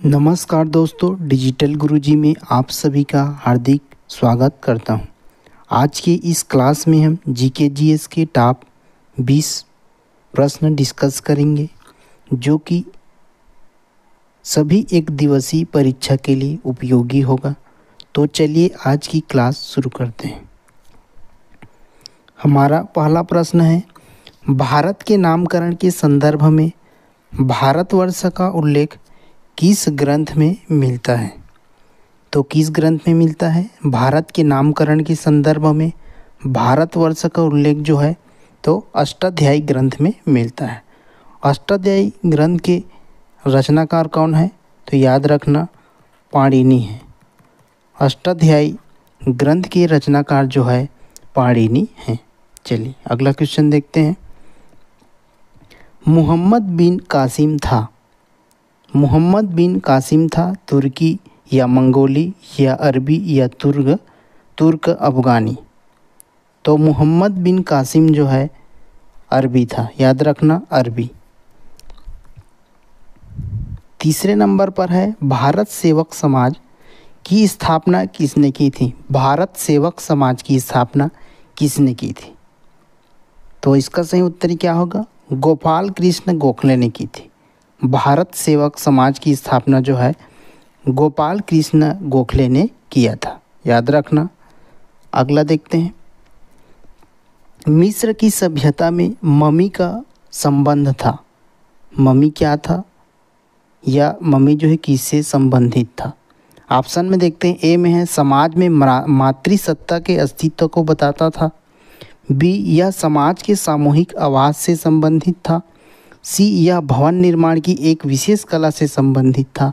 नमस्कार दोस्तों, डिजिटल गुरुजी में आप सभी का हार्दिक स्वागत करता हूं। आज के इस क्लास में हम जीके जीएस के टॉप 20 प्रश्न डिस्कस करेंगे जो कि सभी एक दिवसीय परीक्षा के लिए उपयोगी होगा। तो चलिए आज की क्लास शुरू करते हैं। हमारा पहला प्रश्न है, भारत के नामकरण के संदर्भ में भारतवर्ष का उल्लेख किस ग्रंथ में मिलता है? तो किस ग्रंथ में मिलता है? भारत के नामकरण के संदर्भ में भारतवर्ष का उल्लेख जो है तो अष्टाध्यायी ग्रंथ में मिलता है। अष्टाध्यायी ग्रंथ के रचनाकार कौन है? तो याद रखना पाणिनि है। अष्टाध्यायी ग्रंथ के रचनाकार जो है पाणिनि हैं। चलिए अगला क्वेश्चन देखते हैं। मोहम्मद बिन कासिम था। मोहम्मद बिन कासिम था तुर्की या मंगोली या अरबी या तुर्क अफगानी? तो मोहम्मद बिन कासिम जो है अरबी था, याद रखना अरबी। तीसरे नंबर पर है, भारत सेवक समाज की स्थापना किसने की थी? भारत सेवक समाज की स्थापना किसने की थी? तो इसका सही उत्तर क्या होगा? गोपाल कृष्ण गोखले ने की थी। भारत सेवक समाज की स्थापना जो है गोपाल कृष्ण गोखले ने किया था, याद रखना। अगला देखते हैं। मिस्र की सभ्यता में मम्मी का संबंध था। मम्मी क्या था या मम्मी जो है किससे संबंधित था? ऑप्शन में देखते हैं। ए में है समाज में मातृसत्ता के अस्तित्व को बताता था। बी यह समाज के सामूहिक आवास से संबंधित था। सी यह भवन निर्माण की एक विशेष कला से संबंधित था।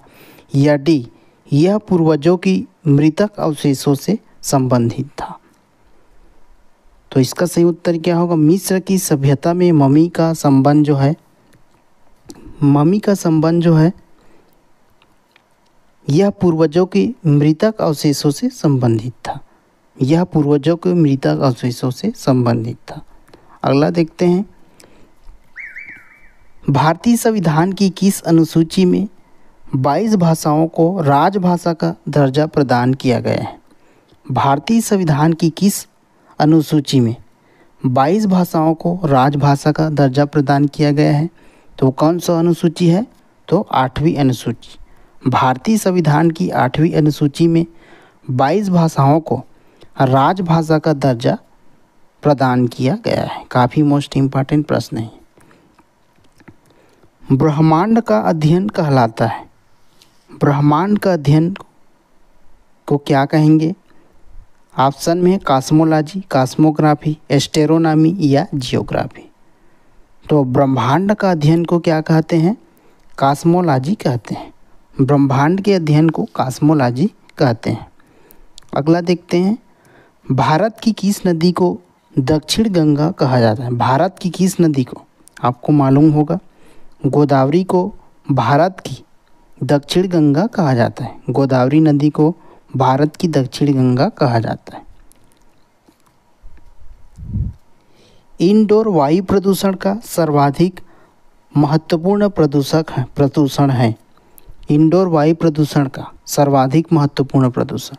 या डी यह पूर्वजों की मृतक अवशेषों से संबंधित था। तो इसका सही उत्तर क्या होगा? मिस्र की सभ्यता में मम्मी का संबंध जो है यह पूर्वजों की मृतक अवशेषों से संबंधित था। यह पूर्वजों के मृतक अवशेषों से संबंधित था। अगला देखते हैं। भारतीय संविधान की किस अनुसूची में 22 भाषाओं को राजभाषा का दर्जा प्रदान किया गया है? भारतीय संविधान की किस अनुसूची में 22 भाषाओं को राजभाषा का दर्जा प्रदान किया गया है? तो कौन सा अनुसूची है? तो 8वीं अनुसूची। भारतीय संविधान की 8वीं अनुसूची में 22 भाषाओं को राजभाषा का दर्जा प्रदान किया गया है। काफ़ी मोस्ट इम्पॉर्टेंट प्रश्न है। ब्रह्मांड का अध्ययन कहलाता है। ब्रह्मांड का अध्ययन को क्या कहेंगे? ऑप्शन में है कॉस्मोलॉजी, कॉस्मोग्राफी, एस्ट्रोनॉमी या जियोग्राफी। तो ब्रह्मांड का अध्ययन को क्या कहते हैं? कॉस्मोलॉजी कहते हैं। ब्रह्मांड के अध्ययन को कॉस्मोलॉजी कहते हैं। अगला देखते हैं। भारत की किस नदी को दक्षिण गंगा कहा जाता है? भारत की किस नदी को? आपको मालूम होगा गोदावरी को भारत की दक्षिण गंगा कहा जाता है। गोदावरी नदी को भारत की दक्षिण गंगा कहा जाता है। इंडोर वायु प्रदूषण का सर्वाधिक महत्वपूर्ण प्रदूषण है। इंडोर वायु प्रदूषण का सर्वाधिक महत्वपूर्ण प्रदूषण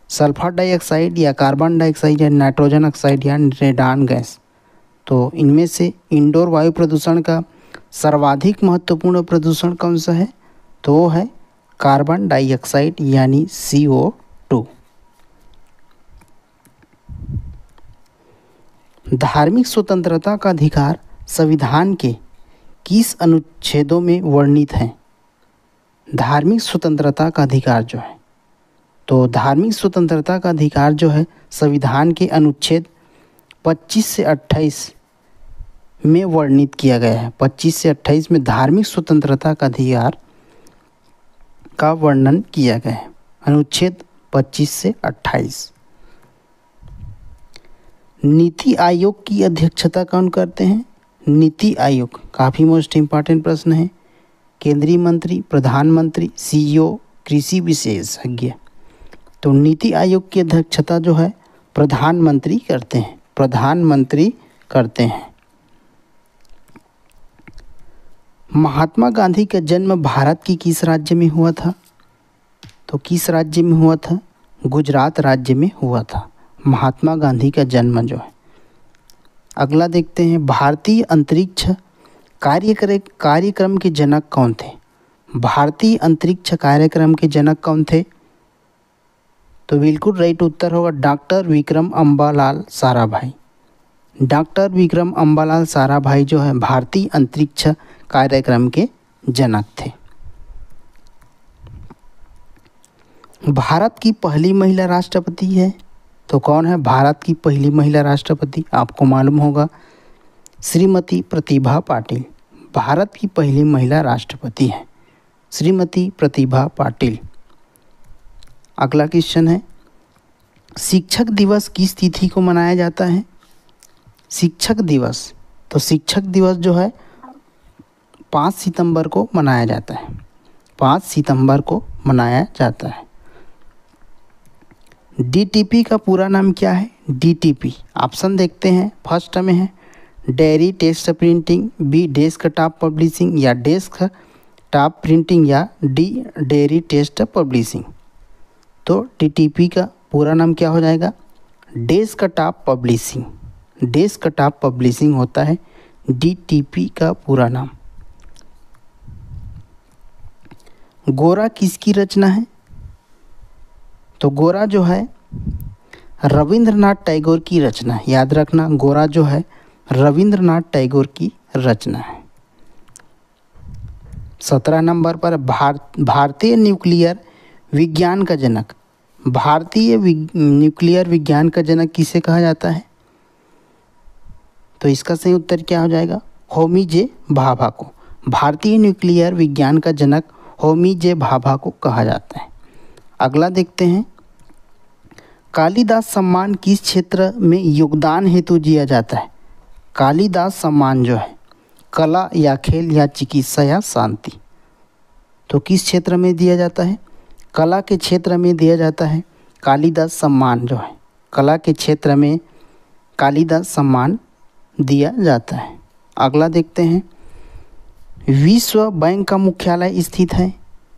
सल्फर डाइऑक्साइड या कार्बन डाइऑक्साइड या नाइट्रोजन ऑक्साइड या रेडान गैस? तो इनमें से इंडोर वायु प्रदूषण का सर्वाधिक महत्वपूर्ण प्रदूषण कौन सा है? तो वो है कार्बन डाइऑक्साइड यानी CO2। धार्मिक स्वतंत्रता का अधिकार संविधान के किस अनुच्छेदों में वर्णित है? धार्मिक स्वतंत्रता का अधिकार जो है तो धार्मिक स्वतंत्रता का अधिकार जो है संविधान के अनुच्छेद 25 से 28 में वर्णित किया गया है। 25 से 28 में धार्मिक स्वतंत्रता का अधिकार का वर्णन किया गया है। अनुच्छेद 25 से 28। नीति आयोग की अध्यक्षता कौन करते हैं? नीति आयोग काफ़ी मोस्ट इम्पॉर्टेंट प्रश्न है। केंद्रीय मंत्री, प्रधानमंत्री, CEO, कृषि विशेषज्ञ? तो नीति आयोग की अध्यक्षता जो है प्रधानमंत्री करते हैं। महात्मा गांधी का जन्म भारत की किस राज्य में हुआ था? तो किस राज्य में हुआ था? गुजरात राज्य में हुआ था महात्मा गांधी का जन्म जो है। अगला देखते हैं, भारतीय अंतरिक्ष कार्यक्रम के जनक कौन थे? भारतीय अंतरिक्ष कार्यक्रम के जनक कौन थे? तो बिल्कुल राइट उत्तर होगा डॉक्टर विक्रम अम्बालाल साराभाई। डॉक्टर विक्रम अम्बालाल साराभाई जो है भारतीय अंतरिक्ष कार्यक्रम के जनक थे। भारत की पहली महिला राष्ट्रपति है, तो कौन है भारत की पहली महिला राष्ट्रपति? आपको मालूम होगा, श्रीमती प्रतिभा पाटिल भारत की पहली महिला राष्ट्रपति हैं, श्रीमती प्रतिभा पाटिल। अगला क्वेश्चन है, शिक्षक दिवस किस तिथि को मनाया जाता है? शिक्षक दिवस, तो शिक्षक दिवस जो है 5 सितंबर को मनाया जाता है, 5 सितंबर को मनाया जाता है। डीटीपी का पूरा नाम क्या है? डीटीपी ऑप्शन देखते हैं, फर्स्ट में है dairy text printing, B desktop publishing, या डेस्कटॉप प्रिंटिंग, या डी डेयरी टेक्स्ट पब्लिशिंग। तो डीटीपी का पूरा नाम क्या हो जाएगा? Desktop publishing. डेस्कटॉप पब्लिशिंग होता है डीटीपी का पूरा नाम। गोरा किसकी रचना है? तो गोरा जो है रविंद्रनाथ टैगोर की रचना है, याद रखना गोरा जो है रविंद्रनाथ टैगोर की रचना है। 17 नंबर पर भारतीय न्यूक्लियर विज्ञान का जनक, भारतीय न्यूक्लियर विज्ञान का जनक किसे कहा जाता है? तो इसका सही उत्तर क्या हो जाएगा? होमी जे भाभा को। भारतीय न्यूक्लियर विज्ञान का जनक होमी जे भाभा को कहा जाता है। अगला देखते हैं, कालिदास सम्मान किस क्षेत्र में योगदान हेतु दिया जाता है? कालिदास सम्मान जो है कला या खेल या चिकित्सा या शांति, तो किस क्षेत्र में दिया जाता है? कला के क्षेत्र में दिया जाता है। कालिदास सम्मान जो है कला के क्षेत्र में कालिदास सम्मान दिया जाता है। अगला देखते हैं, विश्व बैंक का मुख्यालय स्थित है।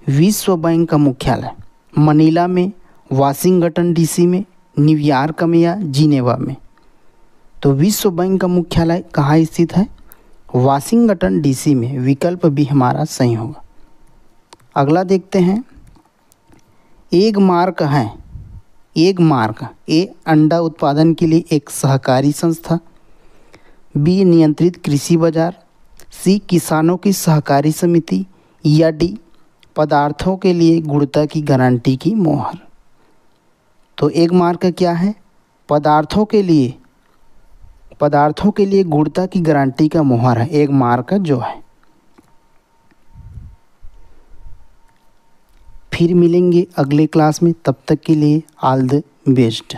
विश्व बैंक का मुख्यालय मनीला में, वाशिंगटन डीसी में, न्यूयॉर्क में, या जिनेवा में। तो विश्व बैंक का मुख्यालय कहाँ स्थित है? वाशिंगटन डीसी में। विकल्प भी हमारा सही होगा। अगला देखते हैं, एग मार्क है। एग मार्क ए अंडा उत्पादन के लिए एक सहकारी संस्था, बी नियंत्रित कृषि बाजार, सी किसानों की सहकारी समिति, या डी पदार्थों के लिए गुणवत्ता की गारंटी की मोहर। तो एग मार्क क्या है? पदार्थों के लिए गुणवत्ता की गारंटी का मोहर है एग मार्क जो है। फिर मिलेंगे अगले क्लास में, तब तक के लिए ऑल द बेस्ट।